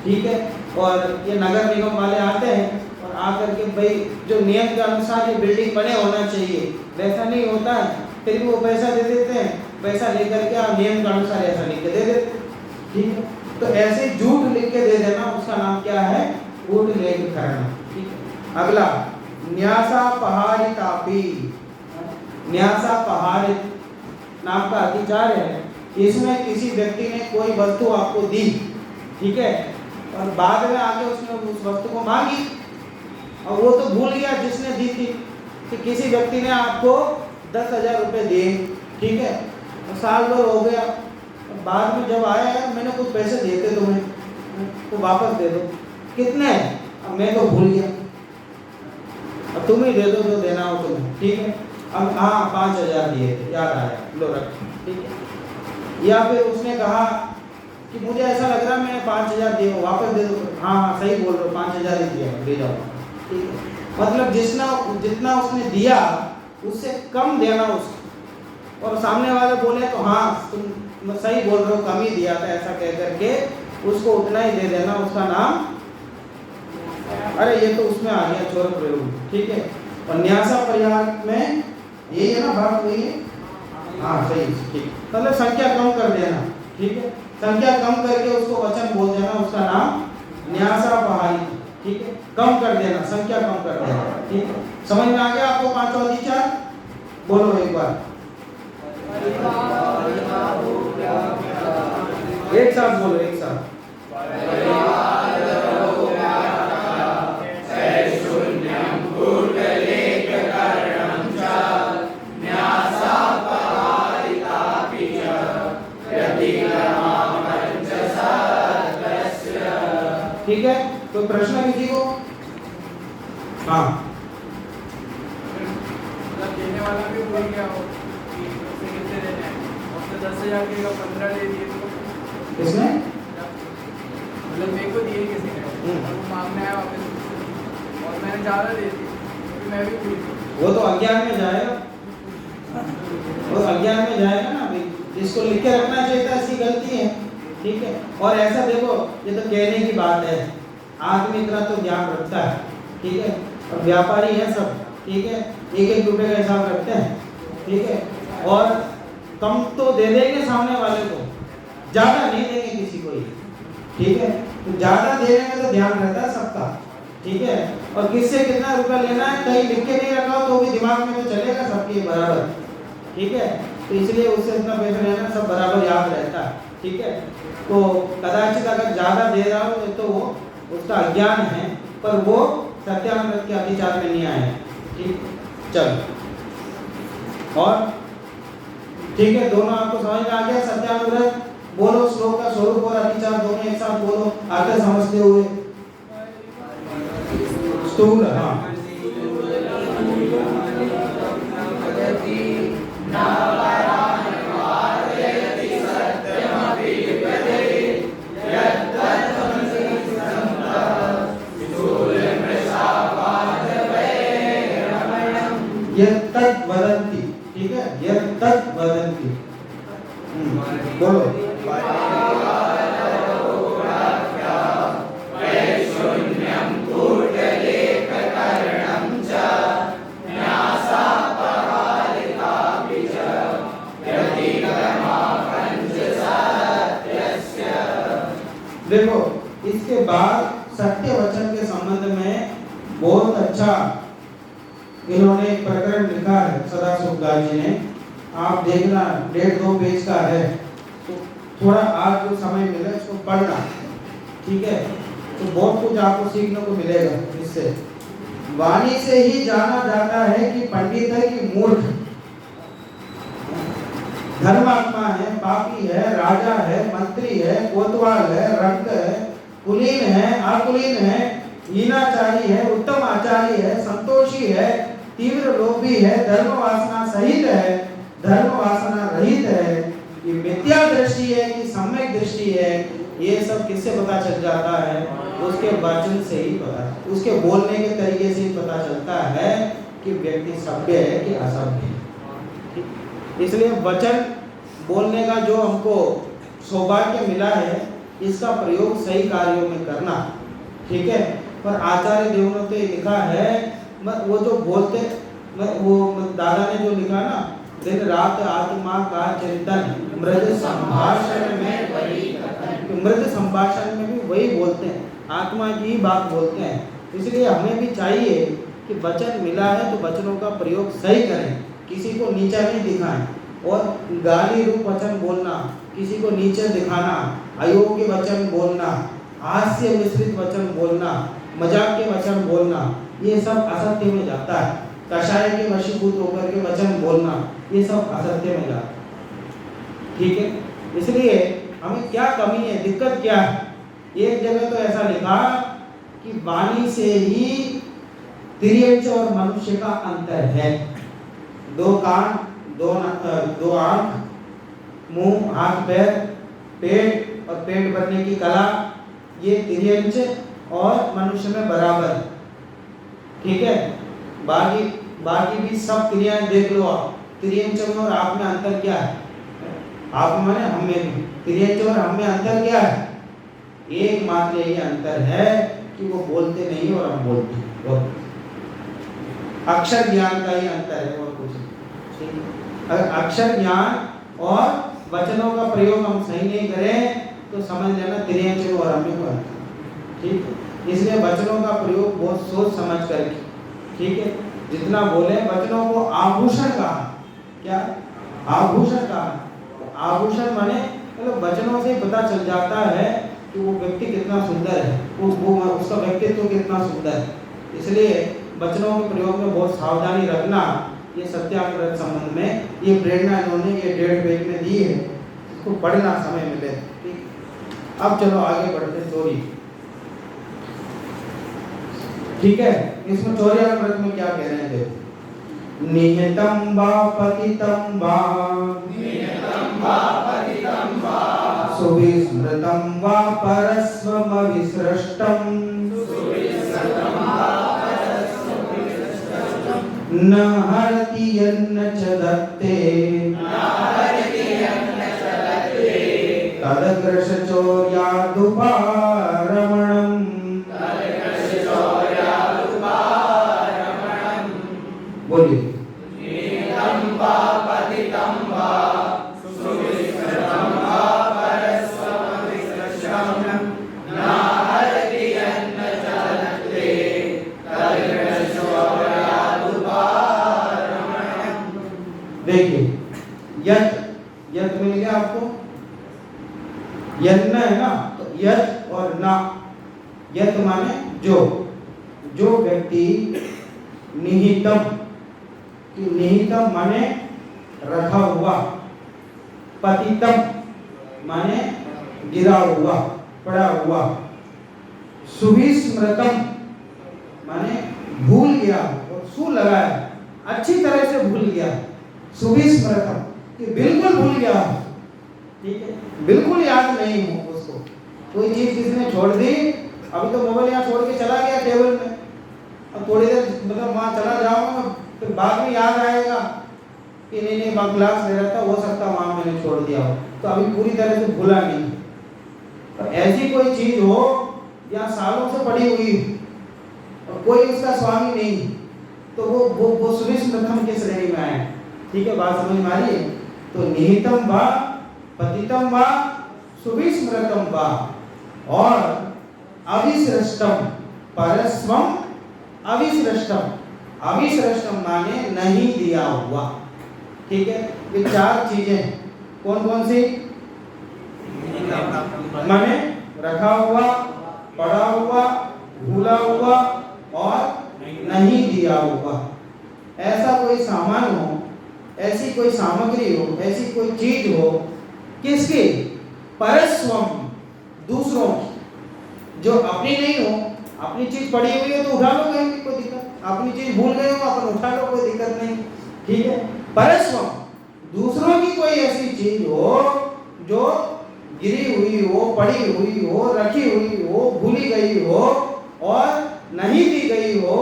ठीक है। और ये नगर निगम वाले आते हैं और आकर के भाई जो नियम के अनुसार ये बिल्डिंग बने होना चाहिए वैसा नहीं होता है, फिर भी वो पैसा दे देते हैं, पैसा लेकर के आप नियम के अनुसार ऐसा लिख के दे देते हैं, ठीक है। तो ऐसे झूठ लिख के दे देना उसका नाम क्या है? कूटलेखकरण, ठीक है। अगला न्यासापहारितापि। न्यासापहारित नाम का अधिचार है, इसमें किसी व्यक्ति ने कोई वस्तु आपको दी, ठीक है, और बाद में आके उसने उस वस्तु को मांगी और वो तो भूल गया जिसने दी थी। कि किसी व्यक्ति ने आपको 10,000 रुपये दिए, ठीक है, और साल भर हो गया, और बाद में जब आया यार मैंने कुछ पैसे दिए थे तुम्हें तो वापस दे दो, कितने? अब मैं तो भूल गया, अब तुम ही दे दो जो देना हो तुम्हें, ठीक है। अब हाँ 5,000 दिए थे, याद आया, लो रख, ठीक है। या फिर उसने कहा कि मुझे ऐसा लग रहा है मैंने 5,000 दिए, वापस दे दो। हाँ हाँ सही बोल रहे हो, 5,000 ही दिया, ले जाओ, ठीक है। मतलब जितना उसने दिया उससे कम देना उसको, और सामने वाले बोले तो हाँ तुम सही बोल रहे हो, कम ही दिया था, ऐसा कह करके उसको उतना ही दे देना, उसका नाम, अरे ये तो उसमें आ गया चोर प्रयोग, ठीक है। और न्यासा परिहार में यही है ना बात, वही है, हाँ सही, ठीक। मतलब संख्या कम कर देना, ठीक है, संख्या कम करके उसको वचन बोल देना, उसका नाम न्यासापहारी, ठीक है। कम कर देना, संख्या कम कर देना, ठीक है। समझ में आ गया आपको पांचवा अधिचार? बोलो एक बार, एक साथ बोलो, एक साथ। ठीक है, तो प्रश्न किसी को? हाँ, देने वाला भी भूल गया हो कि उसे कितने देने हैं, उसने 10,000 के का 15 दे दिए तो किसने? मतलब मेरे को दिए किसी ने, और वो मांगने आया वापस और मैंने ज़्यादा दे दी क्योंकि मैं भी भूल गया। वो तो अज्ञान में जाएगा, वो अज्ञान में जाएगा ना भाई, जिसको लिख के रखना चाहिए था ऐसी गलती है, ठीक है। और ऐसा देखो, ये तो कहने की बात है, आदमी इतना तो ज्ञान रखता है, ठीक है, और व्यापारी है सब, ठीक है, 1-1 रुपए का हिसाब रखते हैं, ठीक है, और कम तो दे देंगे सामने वाले को, ज़्यादा नहीं देंगे किसी को, ठीक है। तो ज़्यादा देने में तो ध्यान रहता है सबका, ठीक है। और किससे कितना रुपया लेना है कहीं लिख के नहीं रखा हो तो भी दिमाग में तो चलेगा सबके बराबर, ठीक है। तो इसलिए उससे इतना पैसा लेना सब बराबर याद रहता है, ठीक है। तो कदाचित अगर ज़्यादा दे रहा हो तो वो उसका अज्ञान है, पर वो सत्यानुव्रत के अधिचार में नहीं आए, ठीक। चलो, और ठीक है, दोनों आपको समझ में आ गया? सत्यानुव्रत बोलो, श्लोक का स्वरूप और अधिचार दोनों एक साथ बोलो, आगे समझते हुए। स्थूल, हाँ, यत्तत् वदन्ति, ठीक है, यत्तत् वदन्ति, बोलो। देखो इसके बाद सत्य वचन के संबंध में बहुत अच्छा इन्होंने एक प्रकरण लिखा है सदाशिवदास जी ने। आप देखना 1.5-2 पेज का है, तो थोड़ा आज जो समय मिले इसको पढ़ना, ठीक है? तो बहुत कुछ आपको सीखने को मिलेगा इससे। वाणी से ही जाना जाता है कि पंडित है कि मूर्ख, धर्मात्मा है, पापी है, राजा है, मंत्री है, कोतवाल है, रंग है, कुलीन है, अकुलीन है, हीनाचारी है, उत्तम आचारी है, संतोषी है, तीव्र लोभी है, धर्म वासना सहित है, धर्म वासना रहित है, ये मिथ्या दृष्टि है कि सम्यक दृष्टि है, ये सब किससे पता चल जाता है? उसके वचन से ही पता, उसके बोलने के तरीके से ही पता चलता है कि व्यक्ति सभ्य है कि असभ्य है। इसलिए वचन बोलने का जो हमको सौभाग्य मिला है, इसका प्रयोग सही कार्यों में करना, ठीक है? पर आचार्य देव ने तो लिखा है, वो जो बोलते, वो दादा ने जो लिखा ना, दिन रात आत्मा का चिंतन, मृद संभाषण में वही कथन, मृद संभाषण में भी वही बोलते हैं, आत्मा की ही बात बोलते हैं। इसलिए हमें भी चाहिए कि वचन मिला है तो वचनों का प्रयोग सही करें, किसी को नीचा नहीं दिखाएं, और गाली रूप वचन बोलना, किसी को नीचे दिखाना, अयोग्य वचन बोलना, हास्य मिश्रित वचन बोलना, मजाक के वचन बोलना, ये सब असत्य में जाता है। कषाय के वशीभूत होकर के वचन बोलना, ये सब असत्य में जाता है, ठीक है? इसलिए हमें क्या कमी है, दिक्कत क्या है? एक जगह तो ऐसा लिखा कि वाणी से ही तिर्यंच और मनुष्य का अंतर है। 2 कान, 2 आंख, मुंह, हाथ पैर, पेट और पेट भरने की कला, ये तिर्यंच और मनुष्य में बराबर, ठीक है? बाकी भी सब क्रियाएं देख लो आप, तिर्यंच में और आप में अंतर क्या है? आप माने हम में भी, तिर्यंच और हम में अंतर क्या है? एकमात्र यही अंतर है कि वो बोलते नहीं और हम बोलते हैं, अक्षर ज्ञान का ही अंतर है और कुछ नहीं। अगर अक्षर ज्ञान और वचनों का प्रयोग हम सही नहीं करें तो समझ लेना तिर्यंच और हम में अंतर, ठीक है? इसलिए वचनों का प्रयोग बहुत सोच समझ करके, ठीक है? जितना बोले, वचनों को आभूषण कहा, क्या आभूषण कहा? आभूषण माने मतलब वचनों से पता चल जाता है कि वो व्यक्ति कितना सुंदर है, वो उसका व्यक्तित्व कितना सुंदर है। इसलिए वचनों के प्रयोग में बहुत सावधानी रखना। ये सत्याग्रह संबंध में ये प्रेरणा इन्होंने ये 1.5 पेज में दी है, इसको पढ़ना समय मिले, ठीक? अब चलो आगे बढ़ते चोरी, ठीक है? इसमें चौर्यामृत में क्या कह रहे हैं देखो, निहितम वा पतितम वा, सुविस्मृतम वा परस्वमविसृष्टम, न हरति यन्न च दत्ते, तदग्रशचौर्यादुपारमणम्। बोलिए, देखिए यत, यत मिल गया आपको, यन्न है ना, तो यत और ना, यत माने जो व्यक्ति निहितम, कि निहितम माने रखा हुआ, पतितम माने गिरा हुआ, पड़ा हुआ, सुविस्मृतम माने भूल गया, और सु लगाया, अच्छी तरह से भूल गया, सुविस्मृतम कि बिल्कुल भूल गया, ठीक है? बिल्कुल याद नहीं हो उसको, कोई चीज किसी छोड़ दी, अभी तो मोबाइल यहाँ छोड़ के चला गया टेबल में, अब थोड़ी देर मतलब वहाँ चला जाऊंगा, फिर बाद में याद आएगा कि नहीं वहाँ क्लास ले रहा था, हो सकता वहाँ मैंने छोड़ दिया हो, तो अभी पूरी तरह से भूला नहीं। तो ऐसी कोई चीज हो या सालों से पड़ी हुई और कोई उसका स्वामी नहीं, तो वो सुविस्मृतम के श्रेणी में आए, ठीक है? बात समझ में आ रही है? तो निहितम वा पतितम वा सुविस्मृतम वा, और अविसृष्टम परस्वम अविसृष्टम, अविसृष्टम माने नहीं दिया हुआ। ठीक है, ये चार चीजें कौन कौन सी? माने रखा हुआ, पड़ा हुआ, भूला हुआ और नहीं दिया हुआ। ऐसा कोई सामान हो, ऐसी कोई सामग्री हो, ऐसी कोई चीज हो, किसकी? परस्वम, दूसरों की, जो अपनी नहीं हो। अपनी चीज पड़ी हुई हो तो उठा लो, कहीं कोई दिक्कत, अपनी चीज भूल गए हो अपन उठा लो, कोई दिक्कत नहीं। ठीक है, परस्वम, दूसरों की कोई ऐसी चीज हो जो गिरी हुई हो, पड़ी हुई हो, रखी हुई हो, भूली गई हो और नहीं दी गई हो,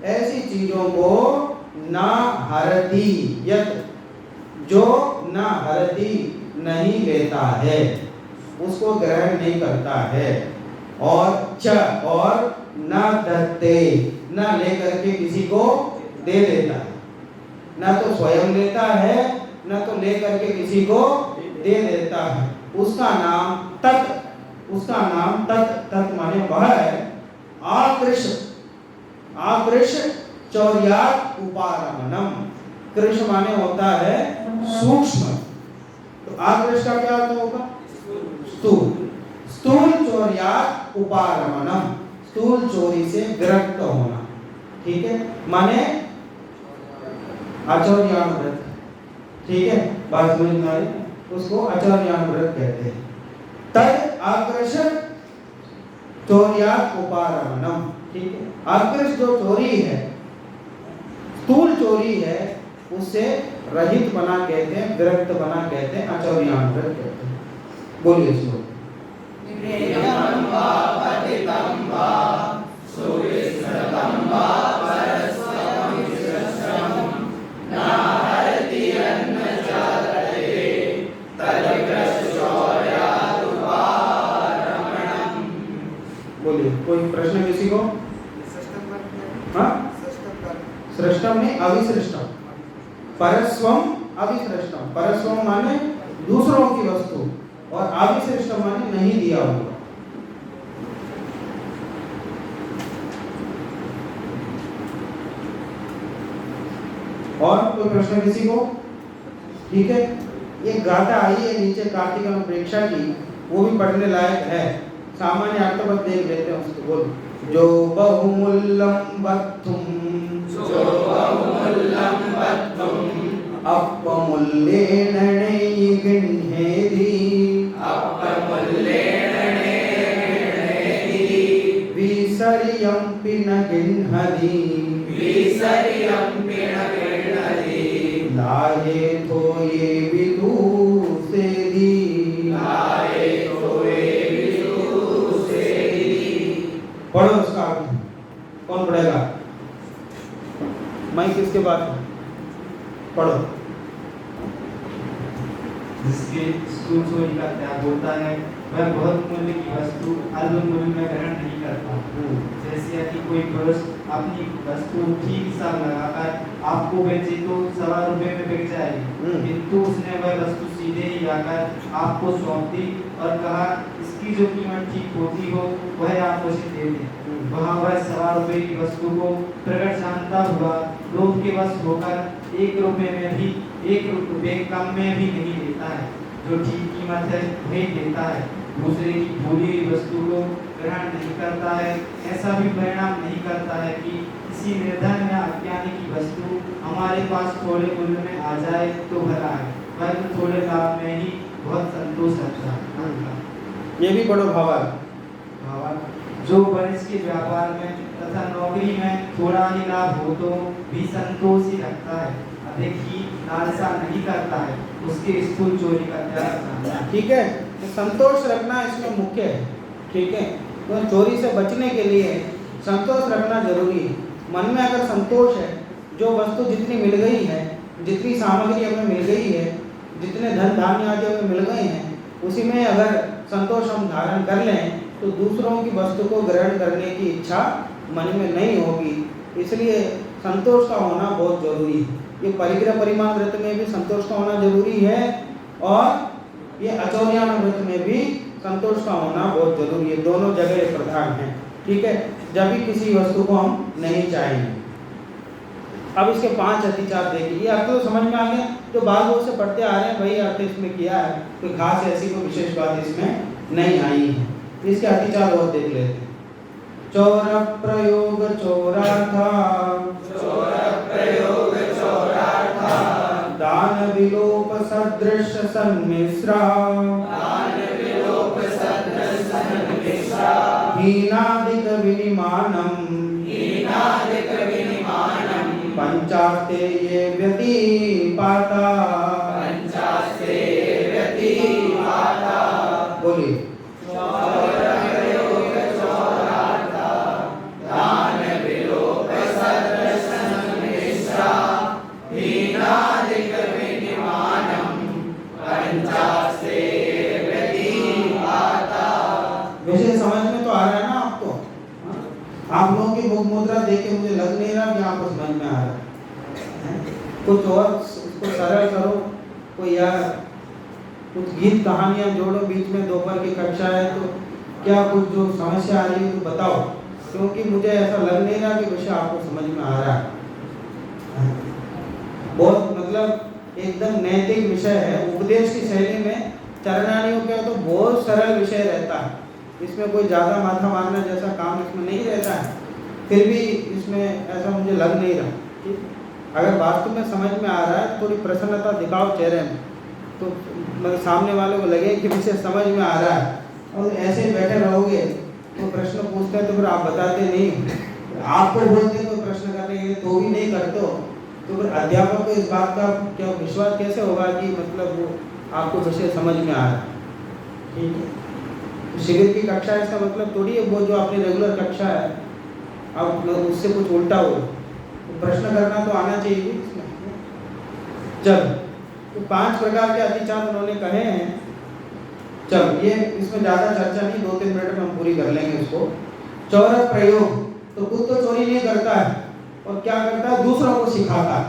ऐसी चीजों को ना हरती, यत, जो ना हरती नहीं लेता है, उसको ग्रहण नहीं करता है। और च, और ना दत्ते, ना लेकर के किसी को दे देता है, ना तो स्वयं लेता है, ना तो लेकर के किसी को दे देता है। उसका नाम तत्, उसका नाम तत्, तत् माने वह है आकृष, आकृष चौर्यात् उपारमणम। कृष माने होता है सूक्ष्म, तो आकृष का क्या अर्थ होगा? स्थूल, स्थूल चौर्यात् उपारमणम, स्थूल चोरी से विरक्त होना। ठीक है, माने आचौर्यानुव्रत। ठीक है, बात समझ में आई? उसको आचौर्यानुव्रत कहते हैं। तद आकृष चौर्यात् उपारमणम। ठीक है, आकृष जो चोरी है, स्थूल चोरी है, उससे रहित बना कहते हैं, विरक्त बना कहते हैं, आचौर्यानुव्रत कहते हैं। बोलिए इसको। बोलिए, कोई प्रश्न किसी को? हाँ, सृष्टम में अविसृष्टम, परस्वम अविसृष्टम। परस्वम माने दूसरों की वस्तु और अविसृष्टम माने नहीं दिया हुआ। और कोई प्रश्न किसी को? ठीक है, ये गाथा आई है नीचे कार्तिक अनुप्रेक्षा की, वो भी पढ़ने लायक है। सामान्य अर्थ बस देख लेते हैं उसको। बोल, जो बहुमूल्यम वक्तुम, जो बहुमूल्यम वक्तुम अपमूल्येन नैगृह्णेति, अपमूल्येन नैगृह्णेति विसर्यम्पि न गृह्णति, विसर्यम्पि न गृह्णति लाये तो ये विदुषेधि, लाये तो ये विदुषेधि। पढ़ो उसका अर्थ। कौन पढ़ेगा? मैं किसके बात पढ़ो। जिसके स्थूल चोरी का त्याग होता है, वह बहुत मूल्य की वस्तु अल्प मूल्य में ग्रहण नहीं करता। जैसे कि कोई पुरुष अपनी वस्तु ठीक हिसाब लगाकर आपको बेचे तो 1.25 रुपए में बिक जाएगी, किंतु उसने वह वस्तु सीधे ही आकर आपको सौंप दी और कहा इसकी जो कीमत ठीक होती हो वह आप उसे दे दें। वहाँ वह 1.25 रुपए की वस्तु को प्रकट जानता हुआ लोभ के वश होकर 1 रुपए में भी 1 रुपए कम में भी नहीं देता है, जो ठीक कीमत है वही देता है। दूसरे की भूली हुई वस्तु को ग्रहण नहीं करता है। ऐसा भी परिणाम नहीं करता है कि किसी निर्धन या अज्ञानी की वस्तु हमारे पास थोड़े मूल्य में आ जाए तो भला है, वह तो थोड़े लाभ में ही बहुत संतोष रखता है। ये भी पढ़ो भावार्थ। जो वरिष्ठ के व्यापार में तथा नौकरी में थोड़ा ही लाभ हो तो भी संतोष ही रखता है, अधिक ही लालसा नहीं करता है, उसके स्थूल चोरी का त्याग करना है। ठीक है, तो संतोष रखना इसमें मुख्य है। ठीक है, तो चोरी से बचने के लिए संतोष रखना जरूरी है। मन में अगर संतोष है, जो वस्तु जितनी मिल गई है, जितनी सामग्री हमें मिल गई है, जितने धन धान्य आदि हमें मिल गए हैं, उसी में अगर संतोष हम धारण कर लें तो दूसरों की वस्तु को ग्रहण करने की इच्छा मन में नहीं होगी। इसलिए संतोष का होना बहुत जरूरी है। ये परिग्रह परिमाण व्रत में भी संतोष का होना जरूरी है और ये अचौर्यान व्रत में भी संतोष का होना बहुत जरूरी है, दोनों जगह प्रधान है। ठीक है, जब भी किसी वस्तु को हम नहीं चाहेंगे। अब इसके 5 अतिचार देखिए, ये अर्थ तो समझ में आ गया, जो बाल बाल से पढ़ते आ रहे हैं वही अर्थ इसमें किया है, कोई खास ऐसी कोई विशेष बात इसमें नहीं आई है। इसके अतिचार और देख लेते हैं। चौर प्रयोग चौरार्था, दान विलोप सदृश सन्मिश्रा, हीनादिक विनिमानम, पंचास्ते ये व्यतिपाता, बोलिए। वैसे समझ में तो आ रहा है ना आपको? आप लोगों की मुख मुद्रा देख के मुझे लग नहीं रहा कि आपको समझ में आ रहा है। कुछ और उसको सरल करो, कोई यार कुछ गीत कहानियां जोड़ो बीच में, दोपहर की कक्षा है तो क्या कुछ जो समस्या आ रही है तो बताओ, क्योंकि मुझे ऐसा लग नहीं रहा कि विषय आपको समझ में आ रहा है। बहुत मतलब एकदम नैतिक विषय है। उपदेश की शैली में चरणानियों का तो बहुत सरल विषय रहता है, इसमें कोई ज़्यादा माथा मारना जैसा काम इसमें नहीं रहता है, फिर भी इसमें ऐसा मुझे लग नहीं रहा। अगर वास्तव में समझ में आ रहा है थोड़ी प्रसन्नता दिखाओ चेहरे में, तो मतलब सामने वाले को लगे कि विषय समझ में आ रहा है। और ऐसे ही बैठे रहोगे तो प्रश्न पूछते हैं तो फिर आप बताते नहीं, आपको बोलते कोई प्रश्न करने के तो भी नहीं करते हो, तो फिर अध्यापक को इस बात का क्या विश्वास कैसे होगा कि मतलब वो आपको विषय समझ में आ रहा है। ठीक है, शिविर की कक्षा इसका मतलब थोड़ी है वो जो अपनी रेगुलर कक्षा है अब उससे कुछ उल्टा हो, तो प्रश्न करना तो आना चाहिए इसमें। चल, तो 5 प्रकार के अतिचार उन्होंने कहे हैं। चल, ये इसमें ज़्यादा चर्चा नहीं, 2-3 मिनट में हम पूरी कर लेंगे इसको। चौर प्रयोग, तो खुद तो चोरी नहीं करता है और क्या करता है, दूसरों को सिखाता है।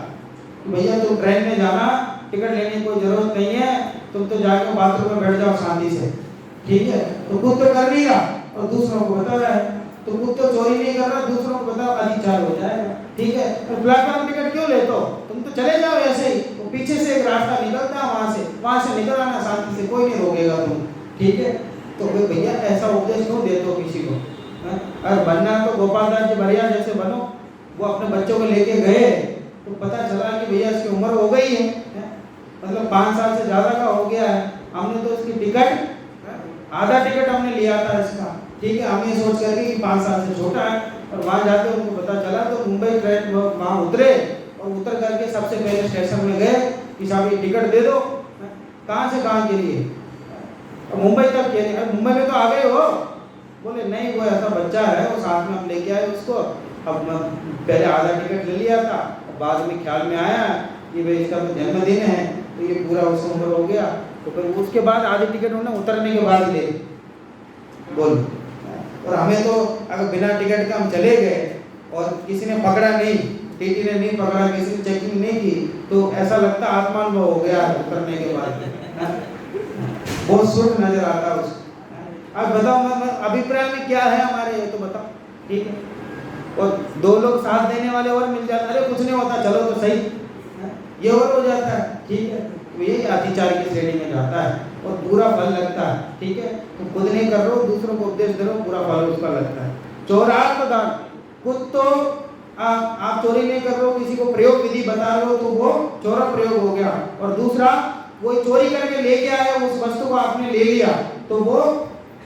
भैया तुम ट्रेन में जाना, टिकट लेने की कोई जरूरत नहीं है, तुम तो जाके बाथरूम में बैठ जाओ शांति से। ठीक है, तो खुद तो कर नहीं रहा और दूसरों को बता रहा है, तो खुद तो चोरी नहीं कर रहा, दूसरों को बताओ, अधिचार हो जाएगा। ठीक है, तो प्लेटफॉर्म टिकट क्यों लेते हो, तुम तो चले जाओ ऐसे ही, तो पीछे से एक रास्ता निकलता है वहां से निकल आना शांति से, कोई नहीं रोकेगा तुम। ठीक है, तो भैया ऐसा उपदेश क्यों देते हो किसी को? अगर बनना तो गोपाल दास जी बढ़िया जैसे बनो। वो अपने बच्चों को लेके गए तो पता चला कि भैया इसकी उम्र हो गई है, मतलब 5 साल से ज़्यादा का हो गया है। हमने तो इसकी टिकट, आधा टिकट हमने लिया था इसका। ठीक है, हम ये सोच करके कि 5 साल से छोटा है, और वहाँ जाके उनको पता चला तो मुंबई ट्रेन वहाँ उतरे और उतर करके सबसे पहले स्टेशन में गए कि साहब ये टिकट दे दो। कहाँ से कहाँ के लिए? मुंबई तक के लिए। मुंबई में तो आ गए हो? बोले नहीं, वो ऐसा बच्चा है, वो साथ में हम लेके आए उसको। अब पहले आधा टिकट ले लिया था, बाद में ख्याल में आया कि भाई इसका तो जन्मदिन है, तो ये पूरा उसका उम्र हो गया, तो फिर उसके बाद आधी टिकट उन्होंने उतरने के बाद ले बोल। और हमें तो अगर बिना टिकट के हम चले गए और किसी ने पकड़ा नहीं, टीटी ने नहीं पकड़ा, किसी ने चेकिंग नहीं की, तो ऐसा लगता आत्मानुभव हो गया उतरने के बाद। बहुत सुख नजर आता उसको। अब बताओ अभिप्राय में क्या है हमारे, ये तो बताओ। ठीक है, और 2 लोग साथ देने वाले और मिल जाते, अरे कुछ नहीं होता, चलो तो सही, ये और हो जाता है। ठीक है, तो ये अतिचार की श्रेणी में जाता है और बुरा फल लगता है। ठीक है, तो खुद नहीं कर रहे हो, दूसरों को उपदेश दे रहे हो, बुरा फल उसका लगता है। चौरार्थ दान, खुद तो आप चोरी नहीं कर रहे हो, किसी को प्रयोग विधि बता रहे हो, तो वो चोरा प्रयोग हो गया। और दूसरा, वो चोरी करके लेके आया, उस वस्तु को आपने ले लिया, तो वो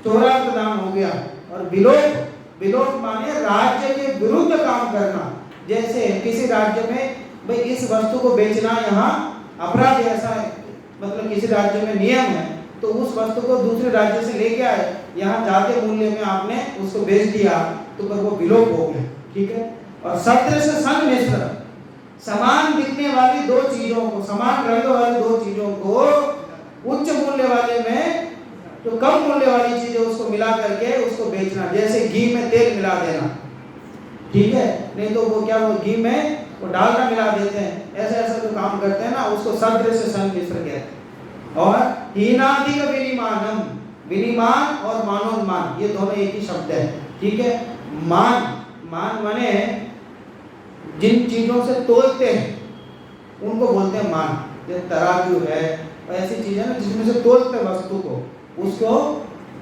चौरार्थ दान हो गया। और विलोप, विलोप माने राज्य के विरुद्ध काम करना। जैसे किसी राज्य में भाई इस वस्तु को बेचना यहाँ अपराध, ऐसा है, मतलब किसी राज्य में नियम है, तो उस वस्तु को दूसरे राज्य से लेके आए, यहाँ ज्यादा मूल्य में आपने उसको बेच दिया, तो फिर वो विलोप हो गया। ठीक है, और सदृश सन्मिश्र, समान दिखने वाली 2 चीजों को, समान रंग वाली 2 चीजों को उच्च मूल्य वाले में तो कम मूल्य वाली चीज है उसको मिला करके उसको बेचना। जैसे घी में तेल मिला देना, ठीक है, नहीं तो वो क्या, वो घी में वो डालडा मिला देते हैं, ऐसा ऐसा जो काम करते हैं ना, उसको सदृश सन्मिश्र कहते हैं। और हीनाधिक विनिमानम, विनिमान और मानोन्मान ये दोनों एक ही शब्द है, ठीक है। मान माने जिन चीजों से तोलते हैं उनको बोलते हैं मान। जैसे तराजू है, ऐसी चीजें ना जिसमें से तोलते वस्तु को, उसको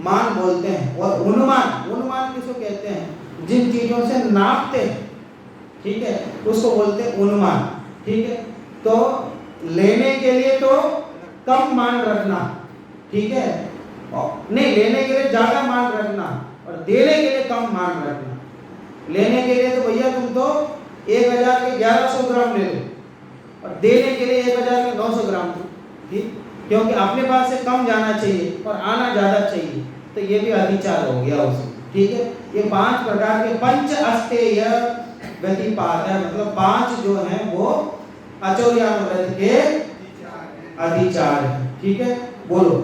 मान बोलते हैं। और उन्मान किसको कहते हैं? जिन चीजों से नापते हैं, ठीक है, उसको बोलते हैं उन्मान, ठीक है। तो लेने के लिए तो कम मान रखना, ठीक है, नहीं लेने के लिए ज्यादा मान रखना और देने के लिए कम मान रखना। लेने के लिए तो भैया तुम तो 1000 के 1100 ग्राम ले लो और देने के लिए 1000 के 900 ग्राम, ठीक, क्योंकि अपने पास से कम जाना चाहिए और आना ज्यादा चाहिए, तो ये भी अधिचार हो गया उसमें, ठीक है। ये 5 प्रकार के पंच अस्तेय व्यतिपात है, मतलब 5 जो हैं वो अचौर्यानुव्रत के अधिचार है, ठीक है। बोलो।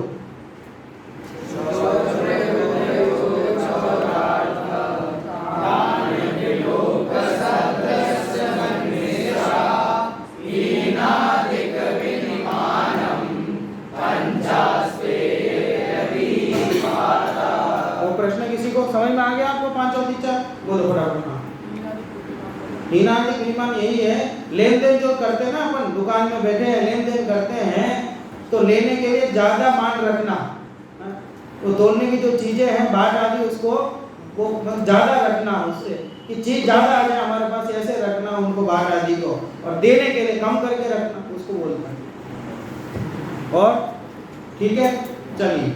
वो प्रश्न किसी को समझ में आ गया आपको? 5 अधिचार बोलो फटाफट। हीनादि विनिमान यही है, लेन देन जो करते हैं ना, अपन दुकान में बैठे हैं लेन देन करते हैं, तो लेने के लिए ज्यादा मान रखना, तो तोलने की जो चीजें हैं बाट आदि उसको वो ज्यादा रखना, उससे कि चीज ज्यादा आ जाए हमारे पास, ऐसे रखना उनको बाट आदि को, और देने के लिए कम करके रखना, उसको बोलते हैं। और ठीक है, चलिए।